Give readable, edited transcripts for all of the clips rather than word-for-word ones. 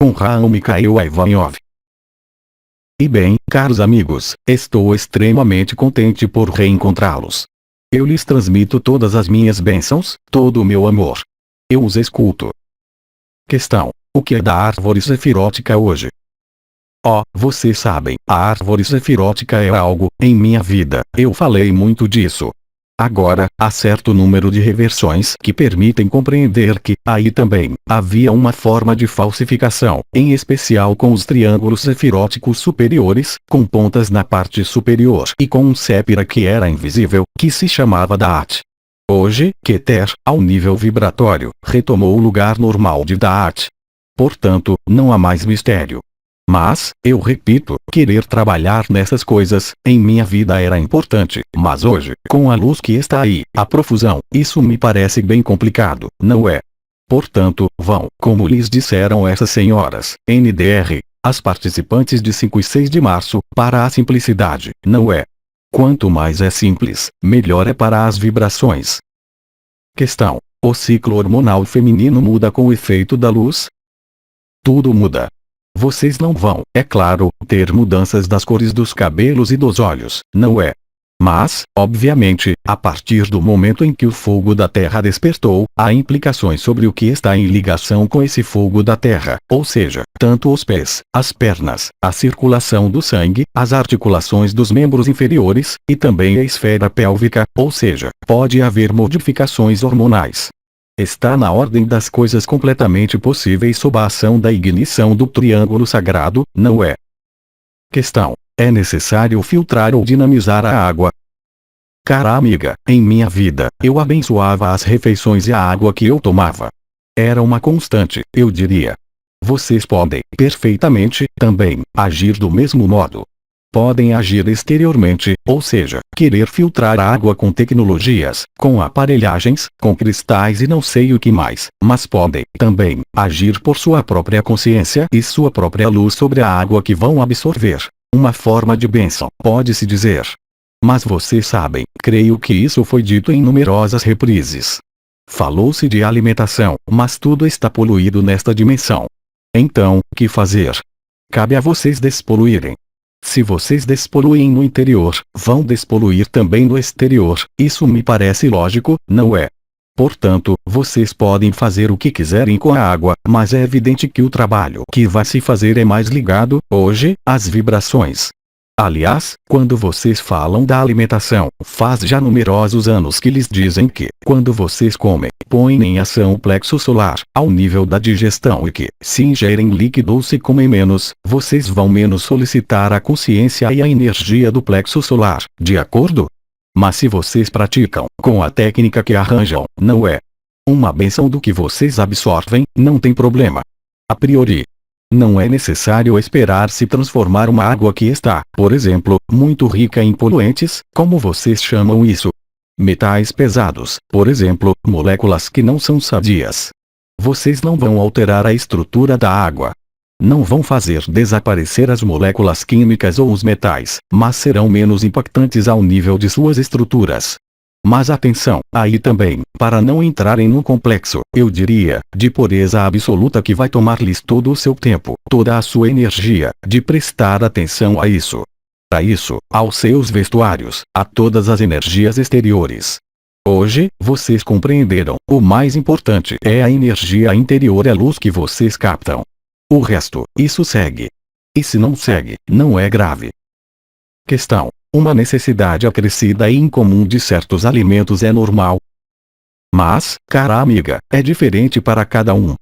com Raul Mikhail Ivanov. E bem, caros amigos, estou extremamente contente por reencontrá-los. Eu lhes transmito todas as minhas bênçãos, todo o meu amor. Eu os escuto. Questão: o que é da árvore sefirótica hoje? Vocês sabem, a árvore sefirótica é algo, em minha vida, eu falei muito disso. Agora, há certo número de reversões que permitem compreender que, aí também, havia uma forma de falsificação, em especial com os triângulos sefiróticos superiores, com pontas na parte superior e com um sépira que era invisível, que se chamava Da'at. Hoje, Keter, ao nível vibratório, retomou o lugar normal de Da'at. Portanto, não há mais mistério. Mas, eu repito, querer trabalhar nessas coisas, em minha vida era importante, mas hoje, com a luz que está aí, a profusão, isso me parece bem complicado, não é? Portanto, vão, como lhes disseram essas senhoras, NDR, as participantes de 5 e 6 de março, para a simplicidade, não é? Quanto mais é simples, melhor é para as vibrações. Questão: o ciclo hormonal feminino muda com o efeito da luz? Tudo muda. Vocês não vão, é claro, ter mudanças das cores dos cabelos e dos olhos, não é? Mas, obviamente, a partir do momento em que o fogo da Terra despertou, há implicações sobre o que está em ligação com esse fogo da Terra, ou seja, tanto os pés, as pernas, a circulação do sangue, as articulações dos membros inferiores, e também a esfera pélvica, ou seja, pode haver modificações hormonais. Está na ordem das coisas completamente possíveis sob a ação da ignição do triângulo sagrado, não é? Questão: é necessário filtrar ou dinamizar a água? Cara amiga, em minha vida, eu abençoava as refeições e a água que eu tomava. Era uma constante, eu diria. Vocês podem, perfeitamente, também, agir do mesmo modo. Podem agir exteriormente, ou seja, querer filtrar a água com tecnologias, com aparelhagens, com cristais e não sei o que mais, mas podem, também, agir por sua própria consciência e sua própria luz sobre a água que vão absorver. Uma forma de bênção, pode-se dizer. Mas vocês sabem, creio que isso foi dito em numerosas reprises. Falou-se de alimentação, mas tudo está poluído nesta dimensão. Então, que fazer? Cabe a vocês despoluírem. Se vocês despoluem no interior, vão despoluir também no exterior, isso me parece lógico, não é? Portanto, vocês podem fazer o que quiserem com a água, mas é evidente que o trabalho que vai se fazer é mais ligado, hoje, às vibrações. Aliás, quando vocês falam da alimentação, faz já numerosos anos que lhes dizem que, quando vocês comem, põem em ação o plexo solar, ao nível da digestão e que, se ingerem líquido ou se comem menos, vocês vão menos solicitar a consciência e a energia do plexo solar, de acordo? Mas se vocês praticam, com a técnica que arranjam, não é? Uma benção do que vocês absorvem, não tem problema. A priori. Não é necessário esperar se transformar uma água que está, por exemplo, muito rica em poluentes, como vocês chamam isso. Metais pesados, por exemplo, moléculas que não são sadias. Vocês não vão alterar a estrutura da água. Não vão fazer desaparecer as moléculas químicas ou os metais, mas serão menos impactantes ao nível de suas estruturas. Mas atenção, aí também, para não entrarem num complexo, eu diria, de pureza absoluta que vai tomar-lhes todo o seu tempo, toda a sua energia, de prestar atenção a isso. A isso, aos seus vestuários, a todas as energias exteriores. Hoje, vocês compreenderam, o mais importante é a energia interior e a luz que vocês captam. O resto, isso segue. E se não segue, não é grave. Questão: uma necessidade acrescida e incomum de certos alimentos é normal? Mas, cara amiga, é diferente para cada um.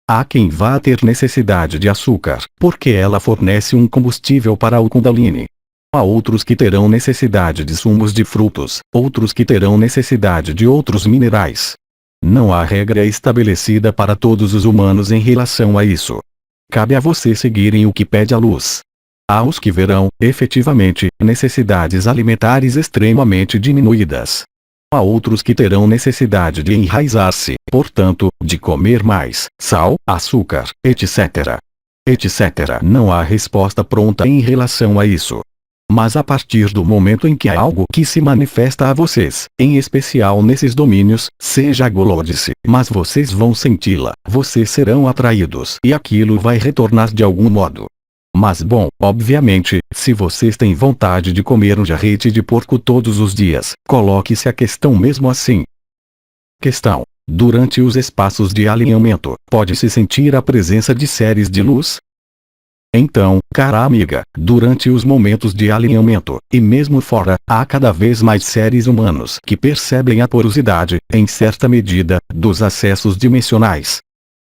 Há quem vá ter necessidade de açúcar, porque ela fornece um combustível para o Kundalini. Há outros que terão necessidade de sumos de frutos, outros que terão necessidade de outros minerais. Não há regra estabelecida para todos os humanos em relação a isso. Cabe a vocês seguirem o que pede a luz. Há os que verão, efetivamente, necessidades alimentares extremamente diminuídas. Há outros que terão necessidade de enraizar-se, portanto, de comer mais sal, açúcar, etc. Etc. Não há resposta pronta em relação a isso. Mas a partir do momento em que há algo que se manifesta a vocês, em especial nesses domínios, seja a golodice, mas vocês vão senti-la, vocês serão atraídos e aquilo vai retornar de algum modo. Mas bom, obviamente, se vocês têm vontade de comer um jarrete de porco todos os dias, coloque-se a questão mesmo assim. Questão. Durante os espaços de alinhamento, pode-se sentir a presença de seres de luz? Então, cara amiga, durante os momentos de alinhamento, e mesmo fora, há cada vez mais seres humanos que percebem a porosidade, em certa medida, dos acessos dimensionais.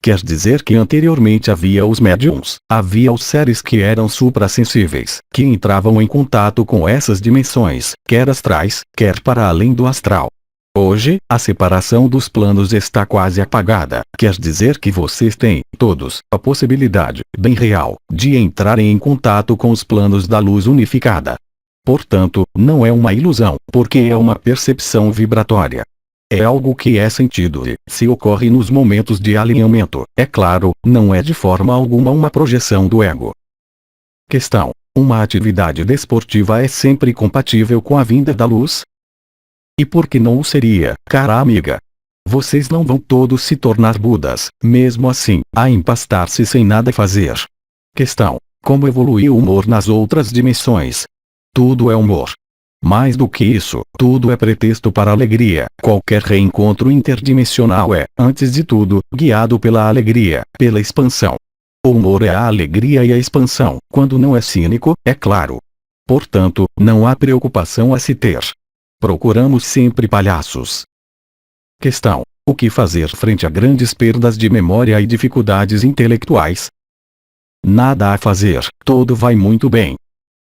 Quer dizer que anteriormente havia os médiums, havia os seres que eram suprassensíveis, que entravam em contato com essas dimensões, quer astrais, quer para além do astral. Hoje, a separação dos planos está quase apagada, quer dizer que vocês têm, todos, a possibilidade, bem real, de entrarem em contato com os planos da luz unificada. Portanto, não é uma ilusão, porque é uma percepção vibratória. É algo que é sentido e, se ocorre nos momentos de alinhamento, é claro, não é de forma alguma uma projeção do ego. Questão. Uma atividade desportiva é sempre compatível com a vinda da luz? E por que não o seria, cara amiga? Vocês não vão todos se tornar Budas, mesmo assim, a empastar-se sem nada fazer. Questão. Como evoluiu o humor nas outras dimensões? Tudo é humor. Mais do que isso, tudo é pretexto para alegria. Qualquer reencontro interdimensional é, antes de tudo, guiado pela alegria, pela expansão. O humor é a alegria e a expansão, quando não é cínico, é claro. Portanto, não há preocupação a se ter. Procuramos sempre palhaços. Questão. O que fazer frente a grandes perdas de memória e dificuldades intelectuais? Nada a fazer, tudo vai muito bem.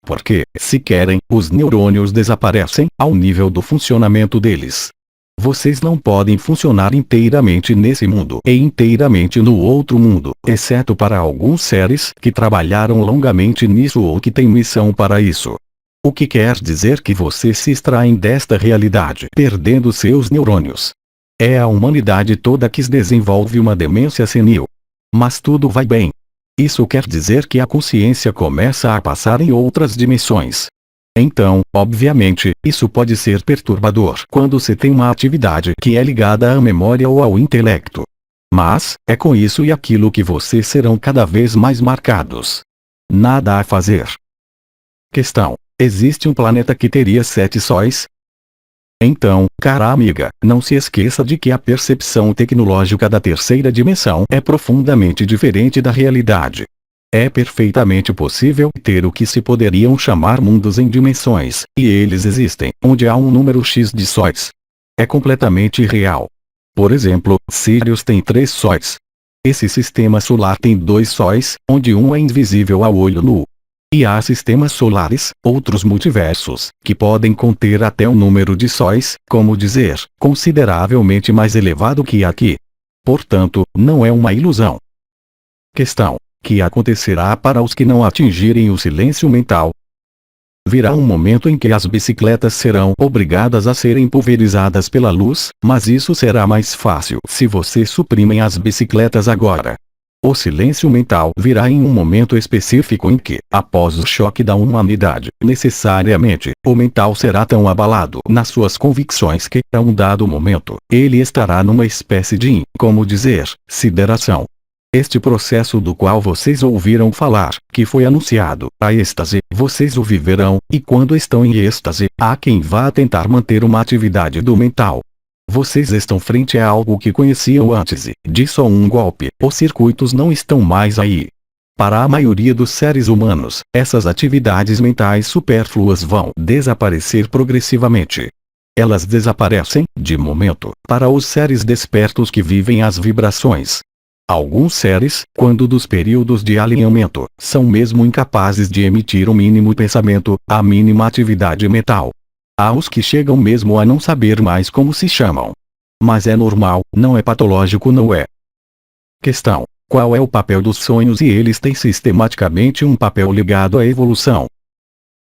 Porque, se querem, os neurônios desaparecem, ao nível do funcionamento deles. Vocês não podem funcionar inteiramente nesse mundo e inteiramente no outro mundo, exceto para alguns seres que trabalharam longamente nisso ou que têm missão para isso. O que quer dizer que vocês se extraem desta realidade perdendo seus neurônios. É a humanidade toda que desenvolve uma demência senil. Mas tudo vai bem. Isso quer dizer que a consciência começa a passar em outras dimensões. Então, obviamente, isso pode ser perturbador quando se tem uma atividade que é ligada à memória ou ao intelecto. Mas, é com isso e aquilo que vocês serão cada vez mais marcados. Nada a fazer. Questão. Existe um planeta que teria 7 sóis? Então, cara amiga, não se esqueça de que a percepção tecnológica da terceira dimensão é profundamente diferente da realidade. É perfeitamente possível ter o que se poderiam chamar mundos em dimensões, e eles existem, onde há um número X de sóis. É completamente irreal. Por exemplo, Sirius tem 3 sóis. Esse sistema solar tem 2 sóis, onde um é invisível ao olho nu. E há sistemas solares, outros multiversos, que podem conter até um número de sóis, como dizer, consideravelmente mais elevado que aqui. Portanto, não é uma ilusão. Questão. Que acontecerá para os que não atingirem o silêncio mental? Virá um momento em que as bicicletas serão obrigadas a serem pulverizadas pela luz, mas isso será mais fácil se vocês suprimem as bicicletas agora. O silêncio mental virá em um momento específico em que, após o choque da humanidade, necessariamente, o mental será tão abalado nas suas convicções que, a um dado momento, ele estará numa espécie de, como dizer, sideração. Este processo do qual vocês ouviram falar, que foi anunciado, a êxtase, vocês o viverão, e quando estão em êxtase, há quem vá tentar manter uma atividade do mental. Vocês estão frente a algo que conheciam antes e, de só um golpe, os circuitos não estão mais aí. Para a maioria dos seres humanos, essas atividades mentais supérfluas vão desaparecer progressivamente. Elas desaparecem, de momento, para os seres despertos que vivem as vibrações. Alguns seres, quando dos períodos de alinhamento, são mesmo incapazes de emitir o mínimo pensamento, a mínima atividade mental. Há os que chegam mesmo a não saber mais como se chamam. Mas é normal, não é patológico, não é? Questão. Qual é o papel dos sonhos e eles têm sistematicamente um papel ligado à evolução?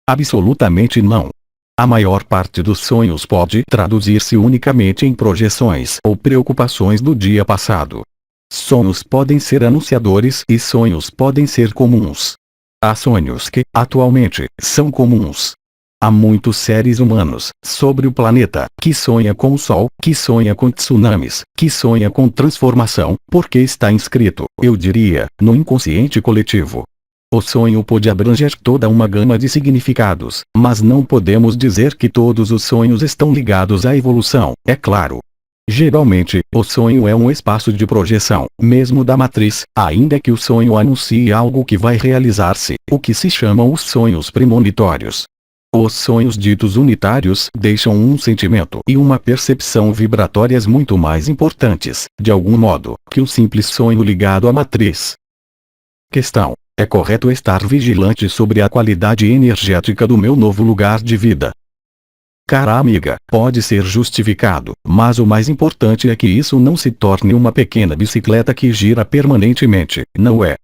Absolutamente não. A maior parte dos sonhos pode traduzir-se unicamente em projeções ou preocupações do dia passado. Sonhos podem ser anunciadores e sonhos podem ser comuns. Há sonhos que, atualmente, são comuns. Há muitos seres humanos, sobre o planeta, que sonha com o sol, que sonha com tsunamis, que sonha com transformação, porque está inscrito, eu diria, no inconsciente coletivo. O sonho pode abranger toda uma gama de significados, mas não podemos dizer que todos os sonhos estão ligados à evolução, é claro. Geralmente, o sonho é um espaço de projeção, mesmo da matriz, ainda que o sonho anuncie algo que vai realizar-se, o que se chamam os sonhos premonitórios. Os sonhos ditos unitários deixam um sentimento e uma percepção vibratórias muito mais importantes, de algum modo, que o simples sonho ligado à matriz. Questão: é correto estar vigilante sobre a qualidade energética do meu novo lugar de vida? Cara amiga, pode ser justificado, mas o mais importante é que isso não se torne uma pequena bicicleta que gira permanentemente, não é?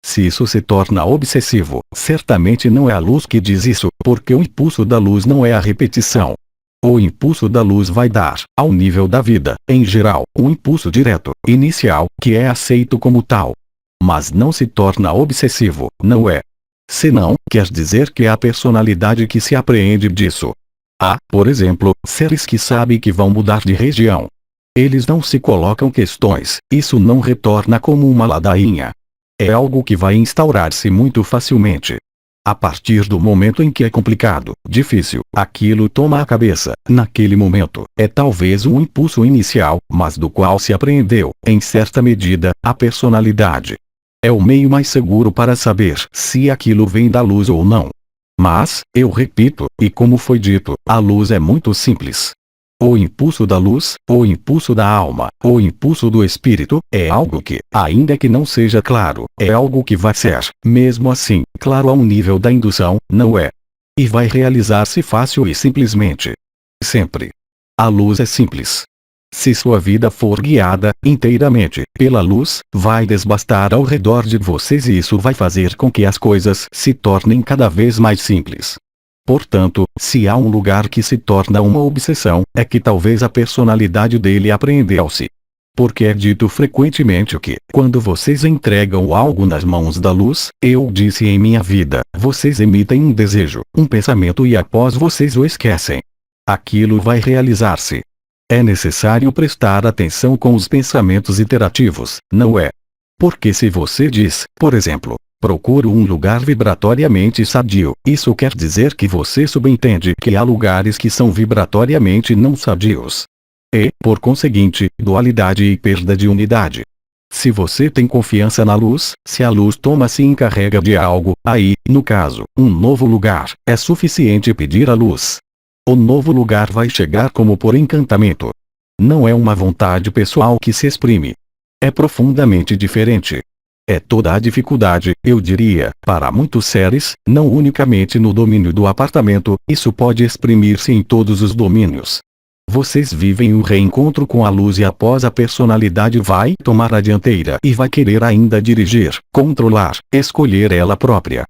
Se isso se torna obsessivo, certamente não é a luz que diz isso, porque o impulso da luz não é a repetição. O impulso da luz vai dar, ao nível da vida, em geral, um impulso direto, inicial, que é aceito como tal. Mas não se torna obsessivo, não é? Senão, quer dizer que é a personalidade que se apreende disso. Há, por exemplo, seres que sabem que vão mudar de região. Eles não se colocam questões, isso não retorna como uma ladainha. É algo que vai instaurar-se muito facilmente. A partir do momento em que é complicado, difícil, aquilo toma a cabeça, naquele momento, é talvez um impulso inicial, mas do qual se apreendeu, em certa medida, a personalidade. É o meio mais seguro para saber se aquilo vem da luz ou não. Mas, eu repito, e como foi dito, a luz é muito simples. O impulso da luz, o impulso da alma, o impulso do espírito, é algo que, ainda que não seja claro, é algo que vai ser, mesmo assim, claro ao nível da indução, não é? E vai realizar-se fácil e simplesmente. Sempre. A luz é simples. Se sua vida for guiada, inteiramente, pela luz, vai desbastar ao redor de vocês e isso vai fazer com que as coisas se tornem cada vez mais simples. Portanto, se há um lugar que se torna uma obsessão, é que talvez a personalidade dele apreendeu-se. Porque é dito frequentemente que, quando vocês entregam algo nas mãos da luz, eu disse em minha vida, vocês emitem um desejo, um pensamento e após vocês o esquecem. Aquilo vai realizar-se. É necessário prestar atenção com os pensamentos iterativos, não é? Porque se você diz, por exemplo, procuro um lugar vibratoriamente sadio, isso quer dizer que você subentende que há lugares que são vibratoriamente não sadios. E, por conseguinte, dualidade e perda de unidade. Se você tem confiança na luz, se a luz toma-se encarrega de algo, aí, no caso, um novo lugar, é suficiente pedir a luz. O novo lugar vai chegar como por encantamento. Não é uma vontade pessoal que se exprime. É profundamente diferente. É toda a dificuldade, eu diria, para muitos seres, não unicamente no domínio do apartamento, isso pode exprimir-se em todos os domínios. Vocês vivem um reencontro com a luz e após a personalidade vai tomar a dianteira e vai querer ainda dirigir, controlar, escolher ela própria.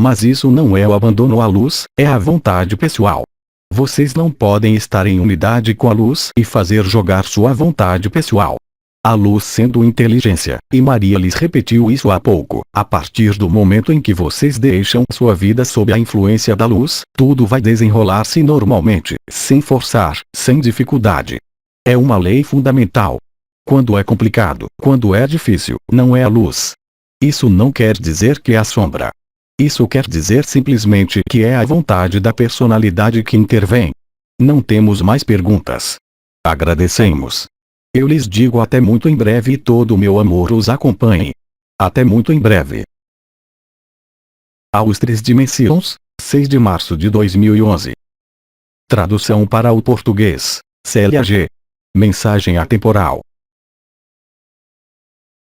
Mas isso não é o abandono à luz, é a vontade pessoal. Vocês não podem estar em unidade com a luz e fazer jogar sua vontade pessoal. A luz sendo inteligência, e Maria lhes repetiu isso há pouco, a partir do momento em que vocês deixam sua vida sob a influência da luz, tudo vai desenrolar-se normalmente, sem forçar, sem dificuldade. É uma lei fundamental. Quando é complicado, quando é difícil, não é a luz. Isso não quer dizer que é a sombra. Isso quer dizer simplesmente que é a vontade da personalidade que intervém. Não temos mais perguntas. Agradecemos. Eu lhes digo até muito em breve e todo o meu amor os acompanhe. Até muito em breve. Aos 3 dimensões, 6 de março de 2011. Tradução para o português, Célia G. Mensagem atemporal.